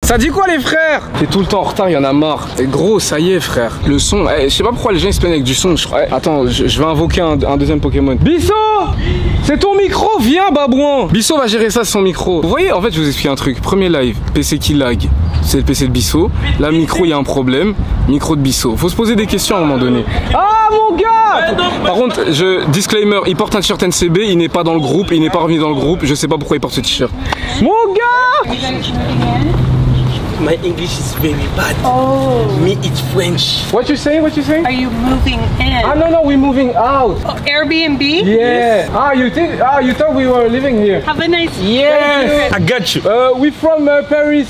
Ça dit quoi les frères? T'es tout le temps en retard, il y en a marre. Et gros, ça y est frère. Le son, je sais pas pourquoi les gens ils se plaignent avec du son. Attends, je vais invoquer un deuxième Pokémon. Bisso, c'est ton micro, viens babouin. Bisso va gérer ça son micro. Vous voyez, en fait je vous explique un truc. Premier live, PC qui lag. C'est le PC de Bisso. Là micro, il y a un problème. Micro de Bisso. Faut se poser des questions à un moment donné. Ah mon gars! Par contre, disclaimer, il porte un t-shirt NCB, il n'est pas dans le groupe, il n'est pas revenu dans le groupe. Je sais pas pourquoi il porte ce t-shirt. Mon gars! My English is very bad. Oh. Me, it's French. What you saying? What you saying? Are you moving in? Ah no, we're moving out. Oh, Airbnb? Yeah. Ah, you thought we were living here? Have a nice Yes. I got you. We from Paris.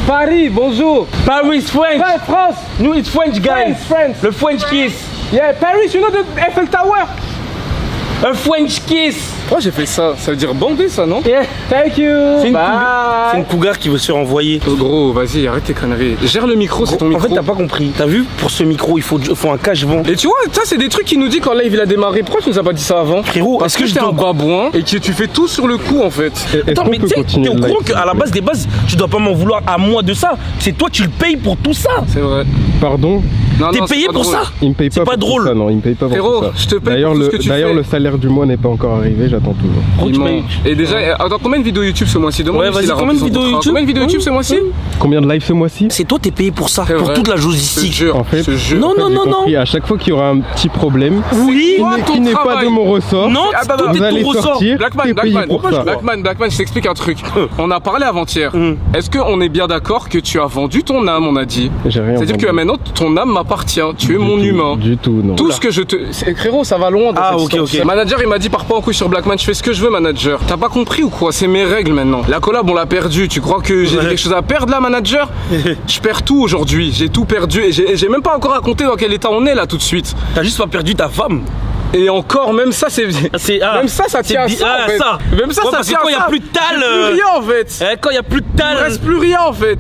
Paris, bonjour. Paris, French. France. No, it's French, guys. France. The French kiss. Yeah, Paris, you know the Eiffel Tower? A French kiss. Pourquoi j'ai fait ça? Ça veut dire bander ça, non? Yeah. Thank you. C'est Bye. une cougar qui veut se faire envoyer. Oh, gros, vas-y, arrête tes conneries. Gère le micro, c'est ton micro. En fait, t'as pas compris. T'as vu? Pour ce micro, il faut un cache-vent. Et tu vois, ça c'est des trucs qu'il nous dit quand live il a démarré. Pourquoi tu nous as pas dit ça avant? Frérot, parce que j'étais un babouin et que tu fais tout sur le coup en fait. Attends, mais tu sais, t'es au courant qu'à la base des bases, tu dois pas m'en vouloir à moi de ça. C'est toi, tu le payes pour tout ça. C'est vrai. Pardon? T'es payé pour ça? Il me paye pas pas drôle. Ça, non, il me paye pas pour Frérot, ça. je te paye pour tout ce que tu fais. D'ailleurs, le salaire du mois n'est pas encore arrivé, j'attends toujours. Et déjà, attends, combien de vidéos YouTube ce mois-ci? Ouais, vas-y, combien de vidéos YouTube? Combien de vidéos YouTube ce mois-ci? Combien de live ce mois-ci? C'est toi, t'es payé pour ça, pour toute la logistique. En fait, non. À chaque fois qu'il y aura un petit problème, oui, qui n'est pas de mon ressort, non, vous allez sortir. Blackman, je t'explique un truc. On a parlé avant-hier. Est-ce qu'on est bien d'accord que tu as vendu ton âme, on a dit? J'ai rien. C'est-à-dire que maintenant, ton âme m'appartient. Tu es mon humain. Du tout, non. Tout ce que je te... Frérot, ça va loin dans cette histoire. Le manager, il m'a dit, pars pas en couille sur Blackman, je fais ce que je veux, manager. T'as pas compris ou quoi? C'est mes règles maintenant. La collab, on l'a perdue. Tu crois que j'ai quelque chose à perdre là, manager? Je perds tout aujourd'hui. J'ai tout perdu et j'ai même pas encore raconté dans quel état on est là tout de suite. T'as juste pas perdu ta femme. Et encore, même ça, c'est. Même ça tient à ça. En fait. Même ça, ça tient à ça. Quand il y a plus de tal. Plus rien en fait. Quand il y a plus de tal. Il reste plus rien en fait.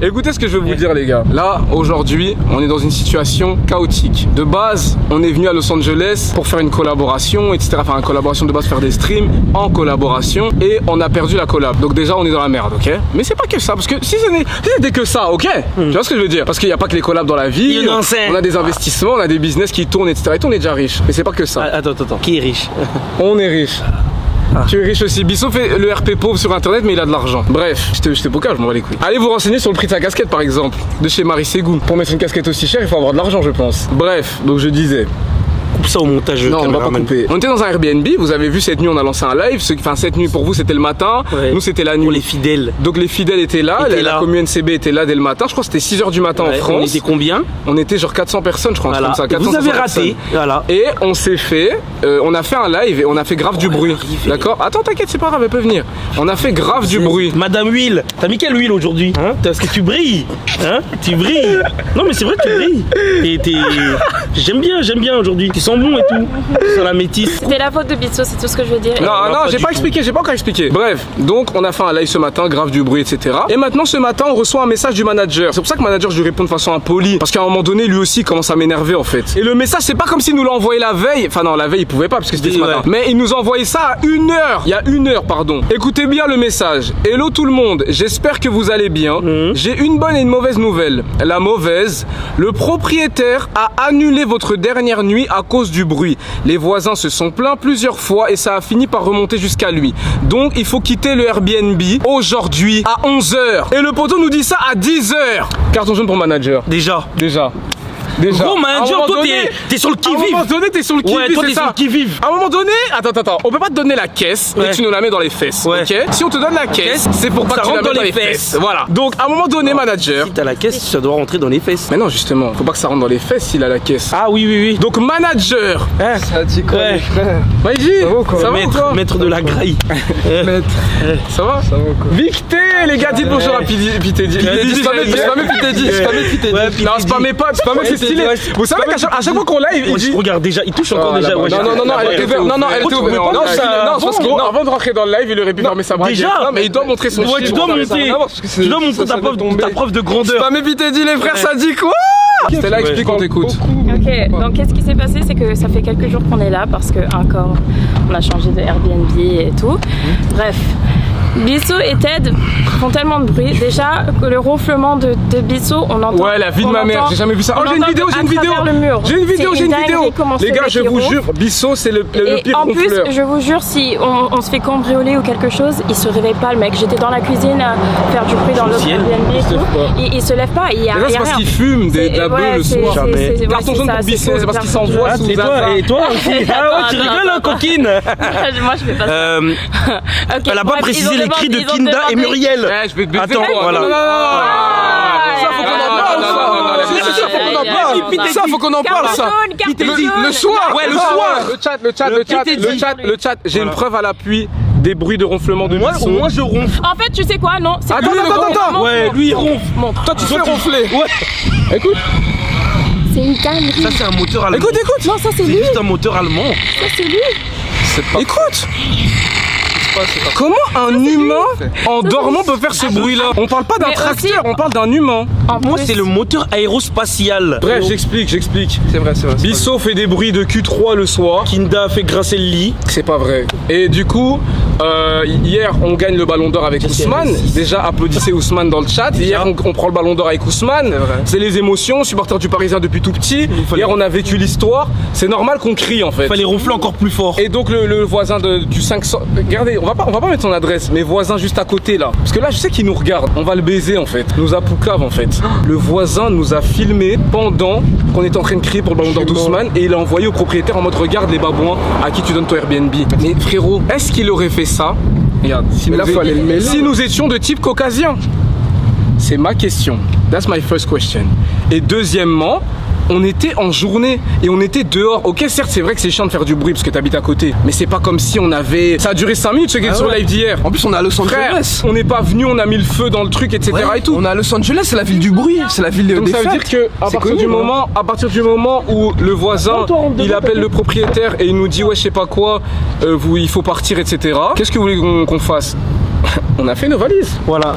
Écoutez ce que je veux vous dire les gars. Là aujourd'hui on est dans une situation chaotique. De base on est venu à Los Angeles pour faire une collaboration etc. Enfin une collaboration de base, faire des streams en collaboration. Et on a perdu la collab. Donc déjà on est dans la merde, ok. Mais c'est pas que ça. Parce que si c'était que ça, ok. Tu vois ce que je veux dire? Parce qu'il n'y a pas que les collabs dans la vie. On a des investissements, on a des business qui tournent etc. Et tout, on est déjà riche. Mais c'est pas que ça. Attends. Qui est riche? On est riche. Tu es riche aussi. Bisso fait le RP pauvre sur internet mais il a de l'argent. Bref, j'étais poker, je m'en bats les couilles. Allez vous renseigner sur le prix de sa casquette par exemple. De chez Marie Ségou. Pour mettre une casquette aussi chère, il faut avoir de l'argent je pense. Bref, donc je disais. Coupe ça au montage. Non, on va pas couper. On était dans un Airbnb, vous avez vu cette nuit on a lancé un live. Enfin cette nuit pour vous c'était le matin, nous c'était la nuit. Pour les fidèles. Donc les fidèles étaient là, la commune NCB était là dès le matin. Je crois que c'était 6 h du matin en France. On était combien? On était genre 400 personnes je crois. Voilà. Comme ça, 400, vous avez raté. Voilà. Et on s'est fait, on a fait un live et on a fait grave du bruit. D'accord? Attends t'inquiète c'est pas grave, elle peut venir. On a fait grave du bruit. Madame Huile, t'as mis quelle huile aujourd'hui? Parce que tu brilles. Tu brilles. Non mais c'est vrai que tu brilles. J'aime bien aujourd'hui. Tu sens bon et tout. Sur la métisse. C'était la faute de Bisso, c'est tout ce que je veux dire. Non, j'ai pas expliqué, j'ai pas encore expliqué. Bref, donc on a fait un live ce matin, grave du bruit, etc. Et maintenant ce matin, on reçoit un message du manager. C'est pour ça que le manager, je lui réponds de façon impolie. Parce qu'à un moment donné, lui aussi, il commence à m'énerver en fait. Et le message, c'est pas comme s'il nous l'a envoyé la veille. Enfin, non, la veille, il pouvait pas parce que c'était ce matin. Mais il nous a envoyé ça à 1 h. Il y a 1 h, pardon. Écoutez bien le message. Hello tout le monde, j'espère que vous allez bien. J'ai une bonne et une mauvaise nouvelle. La mauvaise, le propriétaire a annulé votre dernière nuit à cause du bruit. Les voisins se sont plaints plusieurs fois et ça a fini par remonter jusqu'à lui. Donc il faut quitter le Airbnb aujourd'hui à 11 h. Et le poteau nous dit ça à 10 h. Carton jaune pour manager. Déjà. Gros manager, toi t'es sur le qui-vive. À un moment donné, t'es sur le qui-vive. Ouais, toi t'es sur le qui-vive. À un moment donné, attends, on peut pas te donner la caisse et tu nous la mets dans les fesses. Ok? Si on te donne la caisse, c'est pour pas que tu la mettes dans les fesses. Voilà. Donc à un moment donné, manager. Si t'as la caisse, ça doit rentrer dans les fesses. Mais non, justement, faut pas que ça rentre dans les fesses s'il a la caisse. Ah oui. Donc manager. Ça dit quoi les frères? Maïji, ça va quoi? Maître de la graille. Maître. Ça va quoi? Victé, les gars, dites bonjour à Pitédi. Spammez Pitédi. Non, spammez pas, c'est stylé. Vous savez qu'à chaque fois qu'on live, il dit. Regarde déjà, il touche encore déjà. Non, elle était ouverte. Non, elle était ouverte. Non, parce que avant de rentrer dans le live, il aurait pu fermer sa braguette. Déjà, mais il doit montrer son chiffre. Tu dois montrer ta preuve de grandeur. Spammez Pitédi, les frères, ça dit quoi? C'était là, explique, on t'écoute. Ok, donc qu'est-ce qui s'est passé? C'est que ça fait quelques jours qu'on est là parce que encore on a changé de Airbnb et tout. Bref. Bissot et Ted font tellement de bruit. Déjà, que le ronflement de Bissot, on entend. Ouais, la vie de ma mère, j'ai jamais vu ça. Oh, j'ai une vidéo, j'ai une vidéo. J'ai une vidéo, j'ai une vidéo. Les gars, je vous jure, Bissot, c'est le pire en plus, ronfleur. je vous jure, si on se fait cambrioler ou quelque chose, il se réveille pas, le mec. J'étais dans la cuisine à faire du bruit dans l'autre Airbnb et tout. Il se lève pas, il y a rien. C'est parce qu'il fume de la beuh le soir. Carton jaune pour Bissot, c'est parce qu'il s'envoie sous Et toi aussi. Ah ouais, tu rigoles, hein, coquine. Moi, je fais pas ça. Elle a pas précisé les cris de Kinda et Muriel. Ouais, je vais te baiser. Attends, voilà. Ça, faut qu'on en parle, ça, faut qu'on en parle, ça. Le soir. Ouais, le soir. Le chat. J'ai une preuve à l'appui des bruits de ronflement de Bissot. Moi, je ronfle. En fait, tu sais quoi? Non, c'est Attends. Ouais, lui, il ronfle. Toi, tu fais ronfler. Ouais. Écoute. C'est une dinguerie. Ça, c'est un moteur allemand. Écoute. Non, ça, c'est lui. C'est juste un moteur allemand. Ça, c'est lui. Écoute. Comment un humain en dormant peut faire ce bruit-là? On parle pas d'un tracteur, on parle d'un humain. Moi, c'est le moteur aérospatial. Bref, j'explique. C'est vrai. Bissot fait des bruits de Q3 le soir. Kinda fait grasser le lit. C'est pas vrai. Et du coup, hier, on gagne le ballon d'or avec Ousmane. Déjà, applaudissez Ousmane dans le chat. Hier, on prend le ballon d'or avec Ousmane. C'est les émotions, supporter du Parisien depuis tout petit. Hier, on a vécu l'histoire. C'est normal qu'on crie en fait. Il fallait ronfler encore plus fort. Et donc, le voisin du 500. Regardez, on va pas mettre son adresse, mais voisin juste à côté là. Parce que là, je sais qu'il nous regarde. On va le baiser en fait. Nous a poucave en fait. Le voisin nous a filmé pendant qu'on était en train de crier pour le ballon d'or d'Ousmane et il a envoyé au propriétaire en mode regarde les babouins à qui tu donnes ton Airbnb. Mais frérot, est-ce qu'il aurait fait ça? Regarde, si nous étions de type caucasien. C'est ma question. That's my first question. Et deuxièmement, on était en journée et on était dehors. Ok, certes, c'est vrai que c'est chiant de faire du bruit parce que t'habites à côté, mais c'est pas comme si on avait. Ça a duré 5 minutes ce Game sur live d'hier. En plus, on est à Los Angeles. On n'est pas venu, on a mis le feu dans le truc, etc. et tout. On est à Los Angeles, c'est la ville du bruit, c'est la ville donc des ça veut fêtes. dire que à partir du moment où le voisin il appelle le propriétaire et il nous dit ouais je sais pas quoi, il faut partir, etc. Qu'est-ce que vous voulez qu'on fasse? On a fait nos valises. Voilà.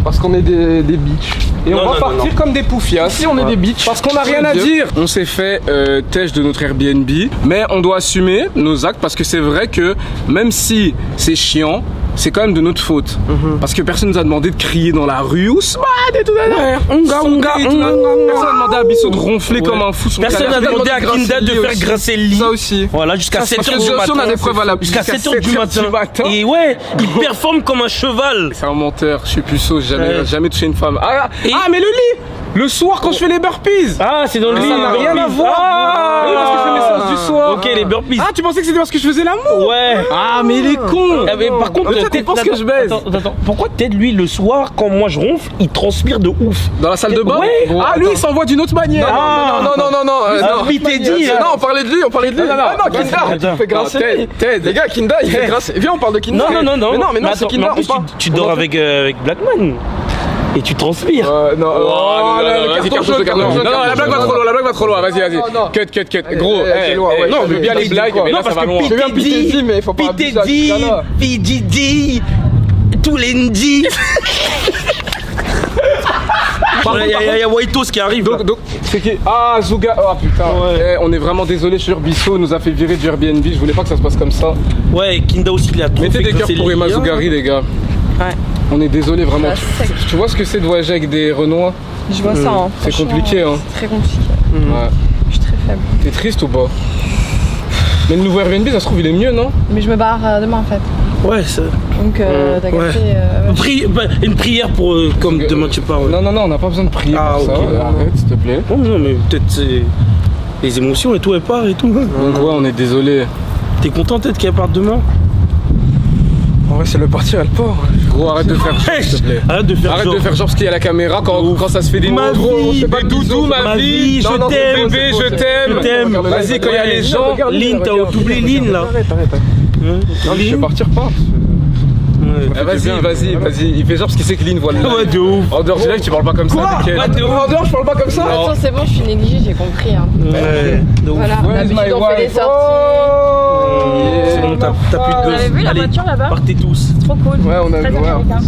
Parce qu'on est des bitches. Et on va partir comme des poufias. Si on est des bitches. Parce qu'on n'a rien à dire. On s'est fait têche de notre Airbnb, mais on doit assumer nos actes parce que c'est vrai que même si c'est chiant, c'est quand même de notre faute. Parce que personne nous a demandé de crier dans la rue Ousmane et tout. Personne n'a demandé à Bissot de ronfler comme un fou. Personne n'a demandé à Kinda de faire grasser le lit. Ça aussi. Voilà, jusqu'à 7h du matin. On a des preuves à la Jusqu'à 7h du matin. Et ouais, il performe comme un cheval. C'est un menteur, je suis puceau, j'ai jamais touché une femme. Mais le lit! Le soir quand je fais les burpees! Ah, c'est dans le lit. Ça n'a rien à voir! Oui, parce que je fais mes séances du soir. Ok, les burpees. Ah, tu pensais que c'était parce que je faisais l'amour? Ouais. Ah, mais il est con! Mais par contre, tu penses que je baise? Attends, pourquoi Ted, lui, le soir, quand moi je ronfle, il transpire de ouf? Dans la salle de bain? Ouais. Ah, lui, il s'envoie d'une autre manière. Non, il t'a dit. Non, on parlait de lui. Ah non, Kinda, il fait grasser. Ted, Les gars, Kinda, il fait grasser. Viens, on parle de Kinda. Non. Mais non, c'est Kinda. Tu dors avec Blackman. Et tu transpires. Non, vas-y, carton jaune. Non, la blague va trop loin, vas-y. Cut. Gros, non, on veut bien les blagues, mais là ça va loin. Je viens P.T.D, mais il faut pas abuser à ce cas-là. P.D.D, tous les Ndi. Il y a Whitehouse qui arrive. Donc, c'est qui? Ah, Zouga. Oh putain. On est vraiment désolé sur Bissot, nous a fait virer du Airbnb. Je voulais pas que ça se passe comme ça. Ouais, Kinda aussi, il a trop. Mettez des cœurs pour Emma Zougari, les gars. Ouais. On est désolé vraiment. Tu vois ce que c'est de voyager avec des Renois? Je vois ça. Hein. C'est compliqué. Hein. C'est très compliqué. Ouais. Je suis très faible. T'es triste ou pas? Mais le nouveau Airbnb, ça se trouve, il est mieux, non? Mais je me barre demain en fait. Ouais, ça. Donc, t'as capté. Une prière pour comme demain tu pars. Non, on n'a pas besoin de prier pour ça. Arrête, s'il te plaît. Non, mais peut-être c'est les émotions et tout, elle part et tout. Donc, ouais, on est désolé. T'es content peut-être qu'elle parte demain? En vrai, c'est le partir, elle part. Gros, arrête de faire genre, s'il te plaît. Arrête de faire genre parce qu'il y a la caméra quand ça se fait des Ma vie, c'est pas doudou, ma vie, je t'aime, bébé, je t'aime. Vas-y, quand il y a les gens. Lynn, t'as doublé Lynn là. Arrête. Non, je vais partir pas. Vas-y, il fait genre parce qu'il sait que Lynn voit le live. Ouais, de ouf. En dehors du live, tu parles pas comme ça avec elle. En dehors, je parle pas comme ça. Attends, c'est bon, je suis négligée, j'ai compris. Hein. Ouais, de ouf. Voilà, d'habitude on fait des sorties. C'est bon, t'as plus de Vous avez vu la voiture là-bas? Partez tous. C'est trop cool. Ouais, on a Très joué. américain.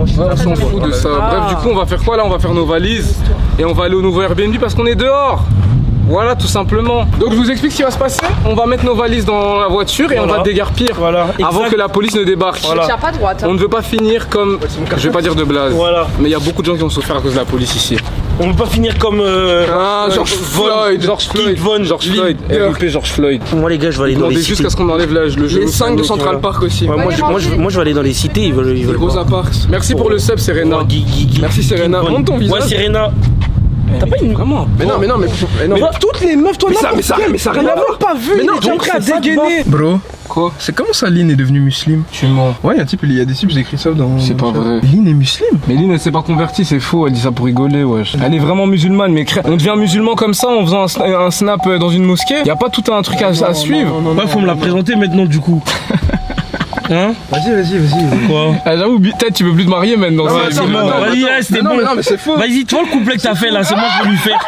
On s'en fout de ça. Bref, du coup, on va faire quoi là? On va faire nos valises et on va aller au nouveau Airbnb parce qu'on est dehors. Voilà, tout simplement. Donc je vous explique ce qui va se passer. On va mettre nos valises dans la voiture et on va déguerpir avant que la police ne débarque. Je tiens pas droite. On ne veut pas finir comme, je vais pas dire de blague, mais il y a beaucoup de gens qui ont souffert à cause de la police ici. On veut pas finir comme George Floyd, RIP George Floyd. Moi les gars, je vais aller dans les cités. Jusqu'à ce qu'on enlève le genou. Les 5 de Central Park aussi. Moi je vais aller dans les cités, ils veulent Rosa Parks. Merci pour le sub Serena. Merci Serena. Montre ton visage. Ouais Serena. T'as pas une vraiment. Mais non. Mais toutes les meufs toi mais ça rien à voir. Pas vu. Mais non, t'es prêt à dégainer. Bro. Quoi? C'est comment ça Lynn est devenue musulmane? Tu mens. Ouais, il y a des types, j'ai écrit ça dans. C'est pas vrai. Lynn est musulmane. Mais Lynn elle s'est pas convertie, c'est faux, elle dit ça pour rigoler, wesh. Elle est vraiment musulmane, mais on devient musulman comme ça en faisant un snap dans une mosquée. Y a pas tout un truc à suivre. Ouais, faut me la présenter maintenant du coup. Hein? Vas-y. Quoi? Ah, j'avoue, peut-être tu veux plus te marier maintenant. Vas-y, c'était bon. Non, mais c'est faux. Vas-y, tu vois le couplet que t'as fait là, c'est moi qui vais lui faire.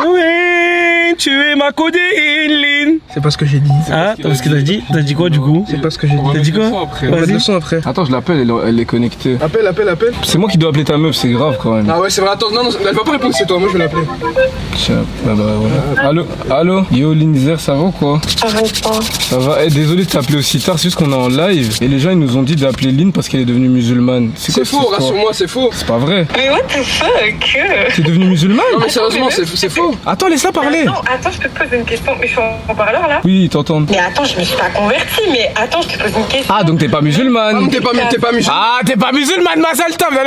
Oui, tu es ma codine, Lynn. C'est pas ce que j'ai dit. Ah, parce que t'as dit? T'as dit quoi du coup? C'est pas ce que j'ai dit. T'as dit quoi? On va mettre le son après. Attends, je l'appelle, elle est connectée. Appelle. C'est moi qui dois appeler ta meuf, c'est grave quand même. Ah ouais, c'est vrai, attends, non, elle va pas répondre, c'est toi, moi je vais l'appeler. Tiens, bah voilà. Allô? Yo, Linzer, ça va ou quoi? Ça va pas. Ça va. Désolé de t'appeler aussi tard, c'est juste qu'on est en live. Et les gens, ils nous ont dit d'appeler Lynn parce qu'elle est devenue musulmane. C'est faux, rassure-moi, c'est faux. C'est pas vrai. Mais what the fuck? T'es devenue musulmane? Non, mais sérieusement, c'est faux. Attends, laisse-la parler. Attends, je te pose une question. Mais je suis en parleur là? Oui, t'entends. Mais attends, je me suis pas convertie. Mais attends, je te pose une question. Ah, donc t'es pas musulmane. Non, t'es pas musulmane. Ah, t'es pas musulmane, ma sale table.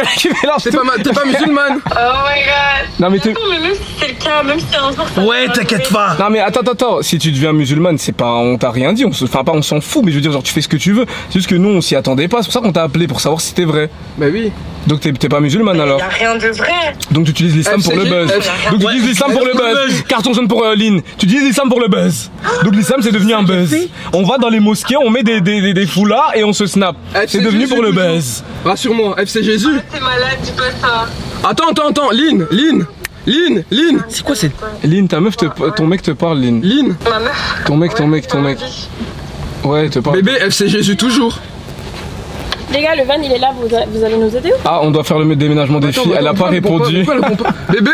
T'es pas musulmane. Oh my god. Non, mais t'es. Attends, mais même si c'est le cas, même si un jour ça. Ouais, t'inquiète pas. Non mais attends, si tu deviens musulmane, c'est pas, on t'a rien dit, on s'en fout, mais je veux dire genre tu fais ce que tu veux. C'est juste que nous on s'y attendait pas, c'est pour ça qu'on t'a appelé pour savoir si c'était vrai. Bah oui. Donc t'es pas musulmane alors. Y'a rien de vrai. Donc tu utilises l'islam pour le buzz. Donc tu utilises l'islam pour le buzz. Carton jaune pour Lynn. Tu utilises l'islam pour le buzz. Donc l'islam c'est devenu un buzz. On va dans les mosquées, on met des foulards et on se snap. C'est devenu pour le buzz. Rassure-moi, FC Jésus. T'es malade, dis pas ça. Attends, Lynn. C'est quoi cette. Lynn, ta meuf ton mec te parle, Lynn. Lynn. Ma meuf. Ton mec. Ouais, te parle. Bébé, FC Jésus toujours. Les gars, le van il est là, vous allez nous aider ou? Ah, on doit faire le déménagement des filles, elle a pas répondu. Bébé.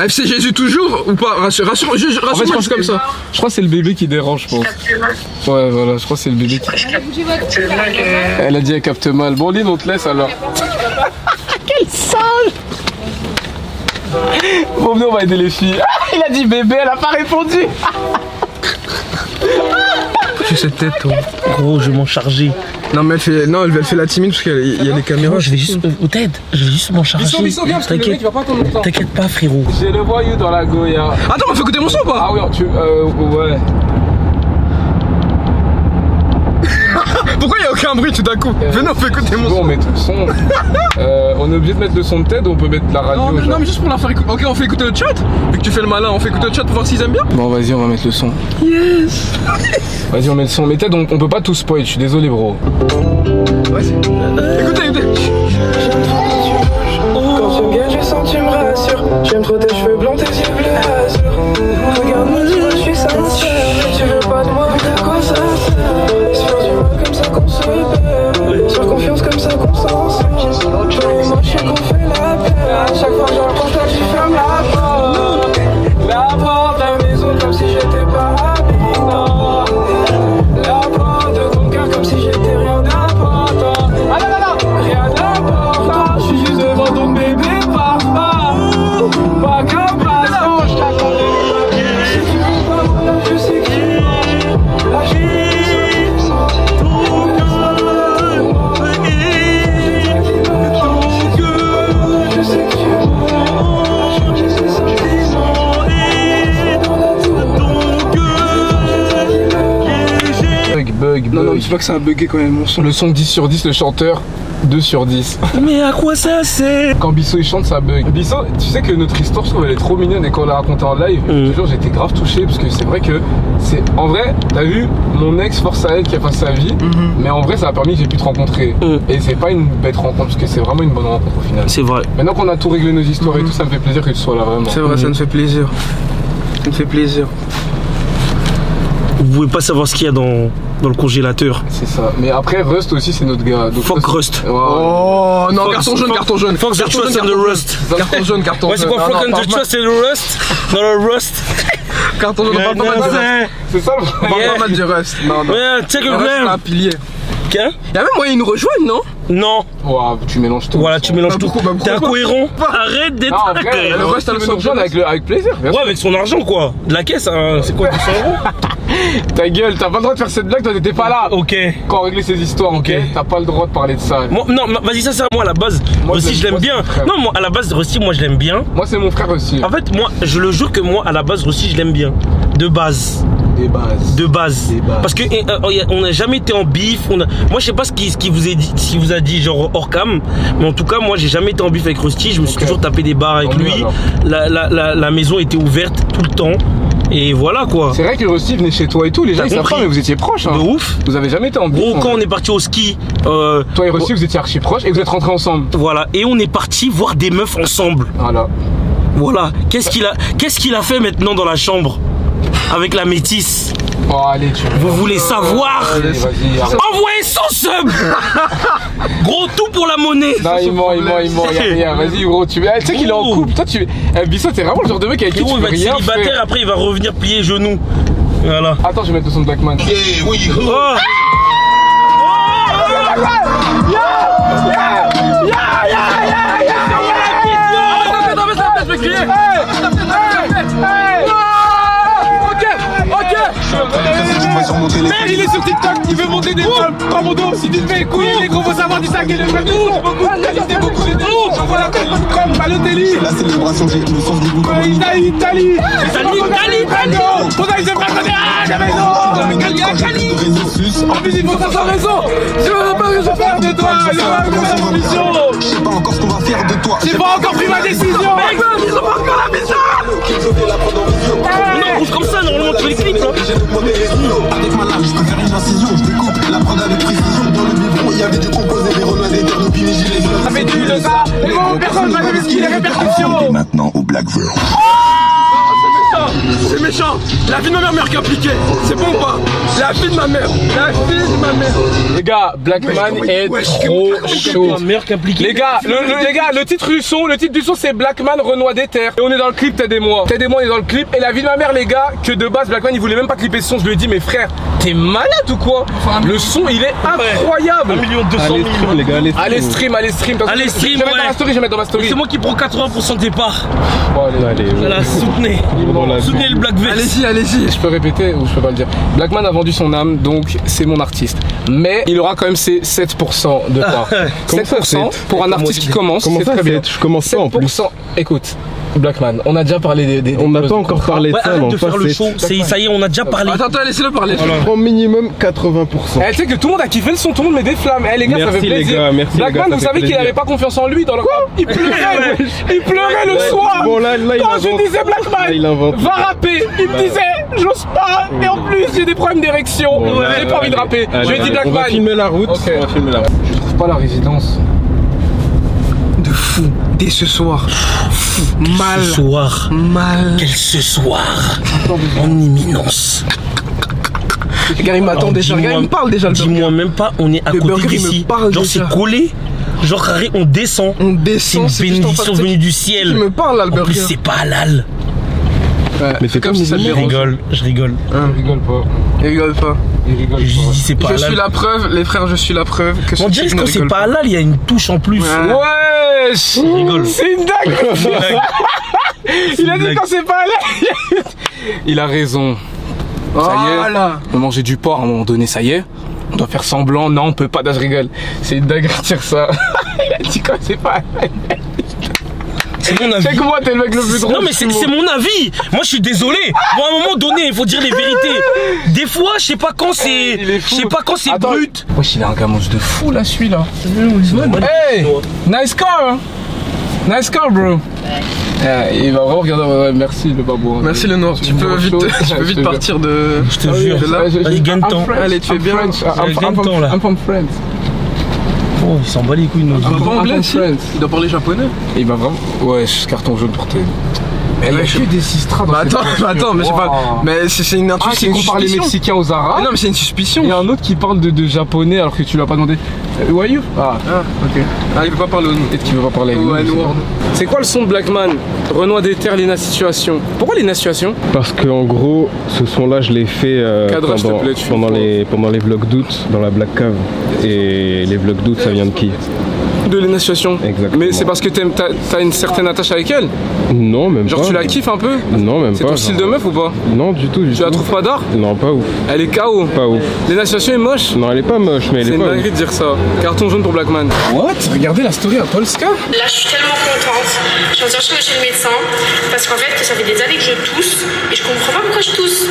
FC Jésus toujours ou pas? Rassure-moi juste comme ça. Je crois que c'est le bébé qui dérange, je pense. Ouais, voilà, je crois que c'est le bébé qui. Elle a dit elle capte mal. Bon, Lynn, on te laisse alors. Quel sale! Bon, venez, on va aider les filles. Il a dit bébé, elle a pas répondu. Tu cette tête, toi. Gros, je vais m'en charger. Non, mais elle fait la timide parce qu'il y a les caméras. Je vais juste. Je vais juste m'en charger. T'inquiète pas, frérot. J'ai le voyou dans la Goya. Attends, on fait écouter mon son ou pas? Ah oui, ouais. Pourquoi il n'y a aucun bruit tout d'un coup? Venez, on fait écouter mon son. On met tout le son. On est obligé de mettre le son de tête ou on peut mettre la radio? Non, mais juste pour la faire écouter. Ok, on fait écouter le chat. Vu que tu fais le malin, on fait écouter le chat pour voir s'ils aiment bien. Bon, vas-y, on va mettre le son. Yes. Vas-y, on met le son. Mais Ted, on peut pas tout spoil, je suis désolé, bro. Vas-y. Écoutez. Quand tu me gagnes, je sens que tu me rassures. J'aime trop tes cheveux blancs, tes yeux bleus azur. Regarde-moi, tu vois, je suis sincère. Tu veux pas de moi, mais à quoi ça sert? Sur du mal comme ça qu'on se perd. Sur confiance comme ça qu'on s'en sort. Et moi, je sais qu'on fait la paix. À chaque fois que je rencontre toi, tu fermes la porte. La porte de la maison comme si j'étais pas habitant. La porte de ton cœur comme si j'étais rien d'important. Ah non, rien d'important. Je suis juste devant ton bébé, papa. Pas comme passant, je t'attendais. Si tu veux pas, voilà, je sais que tu m'aimes. Là, je Bug. Non, dis pas que ça a bugué quand même mon son. Le son 10 sur 10, le chanteur 2 sur 10. Mais à quoi ça c'est? Quand Bissot il chante, ça bug. Bissot, tu sais que notre histoire, je trouve, elle est trop mignonne et quand on l'a raconté en live, toujours j'étais grave touché parce que c'est vrai que c'est. En vrai, t'as vu, mon ex, force à elle qui a passé sa vie, mais en vrai, ça a permis que j'ai pu te rencontrer. Et c'est pas une bête rencontre parce que c'est vraiment une bonne rencontre au final. C'est vrai. Maintenant qu'on a tout réglé nos histoires et tout, ça me fait plaisir que tu sois là vraiment. C'est vrai, ça me fait plaisir. Ça me fait plaisir. Vous pouvez pas savoir ce qu'il y a dans dans le congélateur. C'est ça. Mais après, Rust aussi, c'est notre gars. Donc Fuck Rust. Oh non, carton jaune. Fuck the trust and the rust. Carton jaune. Ouais, c'est quoi fuck and the trust and the rust? Non, le rust. Carton jaune, on parle pas mal de Rust. C'est ça, On parle pas mal du Rust. Non, non. Yeah, take a Le Rust, c'est gram. un pilier. Qu'un? Y'a même moyen de nous rejoindre, non? Non. Wow, tu mélanges tout. Voilà, tu mélanges tout. Bah, T'es pourquoi incohérent. Arrête d'être Non, en vrai, incohérent. le Rust, elle nous rejoint avec plaisir. Bien Ouais, sûr. avec son argent quoi. De la caisse, hein. C'est quoi, 200 euros? Ta gueule, t'as pas le droit de faire cette blague, toi t'étais pas là. Ok. Quand on réglait ces histoires, ok? T'as pas le droit de parler de ça. Moi, non, vas-y, ça, moi à la base, Moi, Rusty, je l'aime moi, bien. c'est mon frère. Non, moi à la base, Rusty, moi je l'aime bien. Moi, c'est mon frère aussi. En fait, moi, je le jure que moi à la base, Rusty, je l'aime bien. De base. Des bases. De base. Des bases. Parce que on n'a jamais été en bif. Moi, je sais pas ce qui vous a dit, genre hors cam. Mais en tout cas, moi, j'ai jamais été en bif avec Rusty. Je me suis toujours tapé des barres avec Tant mieux, lui. alors. La maison était ouverte tout le temps. Et voilà quoi. C'est vrai que Rusty venait chez toi et tout, les gens T'as ils savent compris. pas, mais vous étiez proches. Hein. De ouf. Vous avez jamais été en Gros, bif. quand on est parti au ski, Toi et Rusty, vous étiez archi proches et vous êtes rentrés ensemble. voilà, et on est parti voir des meufs ensemble. Voilà. Voilà. Qu'est-ce qu'il a fait maintenant dans la chambre avec la métisse? Oh, allez, tu. Vous voulez savoir? Allez, vas-y, arrête. Envoyez son sub. Gros, tout pour la monnaie. Non, il ment, y'a rien. Vas-y, gros, tu sais qu'il est en couple. Toi, tu. Bissot, t'es vraiment le genre de mec avec qui tu Gros, il peux va être rien célibataire, faire. après il va revenir plier genoux. Voilà. Attends, je vais mettre le son de Blackman. Oh. Merde, il est sur TikTok, il veut monter des femmes dans mon dos. Si tu te fais couiller, les gros, faut savoir du sac et le vrai tour. Beaucoup de tours, j'envoie la tête comme Balotelli. La célébration, j'ai le sens du goût. Italie. Faudrait que je fasse la maison. En plus, il faut faire sa raison. Je veux pas que je fasse de toi. Je veux pas l'ambition. Je sais pas encore ce qu'on va faire de toi. J'ai pas encore pris ma décision. Mec, ils ont pas encore la maison. Non, bouge comme ça, normalement tu fais les clips là. Avec ma lame, je peux faire une incision. Je découpe la prod avec précision. Dans le biberon, il y avait des composés, des renois, des terres, des gilets. Ça fait du de ça. Et bon, personne va donner ce qu'il est répercussions. Et maintenant au Blackville. C'est méchant. La vie de ma mère meilleure qu'appliquée. C'est bon ou pas? La vie de ma mère. La vie de ma mère. Les gars, Blackman est trop chaud. La mère qu'impliquée. Les gars, le titre du son, c'est Blackman Renoir des terres. Et on est dans le clip, t'aidez-moi. T'aidez-moi, on est dans le clip. Et la vie de ma mère, les gars, que de base, Blackman, il voulait même pas clipper ce son. Je lui ai dit, mais frère, t'es malade ou quoi? Le son, il est incroyable. 1 200 000 les gars. Allez, stream. Allez, stream, Je vais mettre dans ma story, je vais mettre dans ma story. C'est moi qui prends 80% des parts. Bon, allez. Voilà, soutenez. Soutenez le Black Vest. Allez-y. Je peux répéter ou je peux pas le dire. Blackman a vendu son âme, donc c'est mon artiste. Mais il aura quand même ses 7% de part. 7% pour un artiste qui commence, c'est très bien. Je commence pas en plus. 7%. Écoute, Blackman, on a déjà parlé des On n'a pas encore parlé de Ouais, ça, arrête mais de enfin, faire le show. Ça y est, on a déjà parlé. Attends, laissez-le parler. je prends minimum 80%. Eh, tu sais que tout le monde a kiffé le son, tout le monde met des flammes. Eh les gars, ça Merci, fait les plaisir. gars, merci, les Blackman, gars, ça vous fait savez qu'il plaisir. avait pas confiance en lui dans le rap. Il pleurait, il pleurait le soir. Bon, là, il Quand je invente. disais Là, il Blackman, invente. va rapper, il me disait, j'ose pas. Et en plus, j'ai des problèmes d'érection. Bon, là, J'ai pas envie de rapper. Je lui ai dit On va Blackman. filmer la route. Ok. On va filmer la route. Je trouve pas la résidence. De fou. Dès ce soir. Mal. Ce soir. Mal. Quel ce soir. En imminence. Regarde, il m'attend déjà. Regarde, il me parle déjà le burger. Dis-moi même pas, on est à Le côté burger, il me d'ici. parle Genre déjà. c'est collé. Genre carré, on descend. On C'est descend. une juste en face bénédiction de- venue du ciel. Il me parle là, le En plus, burger. c'est pas halal. Mais c'est comme si ça le Je dérange. rigole, je rigole. Il rigole pas. Il rigole pas. Il rigole Je dis c'est pas Je suis halal. la preuve, les frères, je suis la preuve que On ce dirait type que ne quand c'est rigole pas halal, il y a une touche en plus. Ouais. Wesh. Je rigole. C'est une dingue. Il a dit quand c'est pas là. Il a raison. Ça y est. Voilà. On mangeait du porc à un moment donné, ça y est. On doit faire semblant. Non, on peut pas. Je rigole. C'est une dingue de dire ça. Il a dit quand c'est pas là. C'est mon avis. C'est que moi, t'es le mec le plus drôle. Non mais c'est mon avis. Moi je suis désolé. Bon à un moment donné il faut dire les vérités. Des fois je sais pas quand c'est. Il est Je fou. sais pas quand c'est Attends. brut. Wesh, il a un gamouche de fou là, celui-là. Hey, nice car. Hein? Nice car, bro. Il va vraiment regarder. Ouais, merci le babou. Merci le Noir. Tu peux vite partir de. Je te jure. de là. Vas-y gagne temps. Allez, tu es bien. Gagne temps là. I'm from France. Oh il s'en bat les couilles de nos Un peu I'm anglais from aussi. France. Il doit parler japonais. Il va vraiment. Ouais, carton jaune pour tes. Mais il y a que des Sistras dans cette voiture. Attends, mais j'ai pas. Mais c'est une intuition. Ah, c'est qu'on parle les Mexicains aux Arabes. Non, mais c'est une suspicion. Il y a un autre qui parle de japonais alors que tu l'as pas demandé. Who are you? Ah, ok. Ah, il veut pas parler au nom. Peut-être qu'il veut pas parler avec nous. Ouais, je sais nous. pas. C'est quoi le son de Blackman? Renoir déterre Lena Situation. Pourquoi Lena Situation? Parce que en gros, ce son-là, je l'ai fait Cadrage, s'il te plaît, tu fais pendant les vlogs d'août dans la Black Cave. Et les vlogs d'août, ça vient de qui? De Lena Situation. Exactement. Mais c'est parce que t'as une certaine attache avec elle? Non, même Genre pas. tu la kiffes un peu? Non, même C'est pas. ton style de meuf ou pas? Non, du tout. Tu la trouves pas d'art? Non, pas ouf. Elle est KO. Pas ouf. Lena Situation est moche? Non, elle est pas moche, mais elle C'est est une pas ouf. dinguerie de dire ça. Carton jaune pour Blackman. What? Regardez la story à Polska? Là, je suis tellement contente. Je viens de sortir de chez le médecin parce qu'en fait, ça fait des années que je tousse et je comprends pas pourquoi je tousse.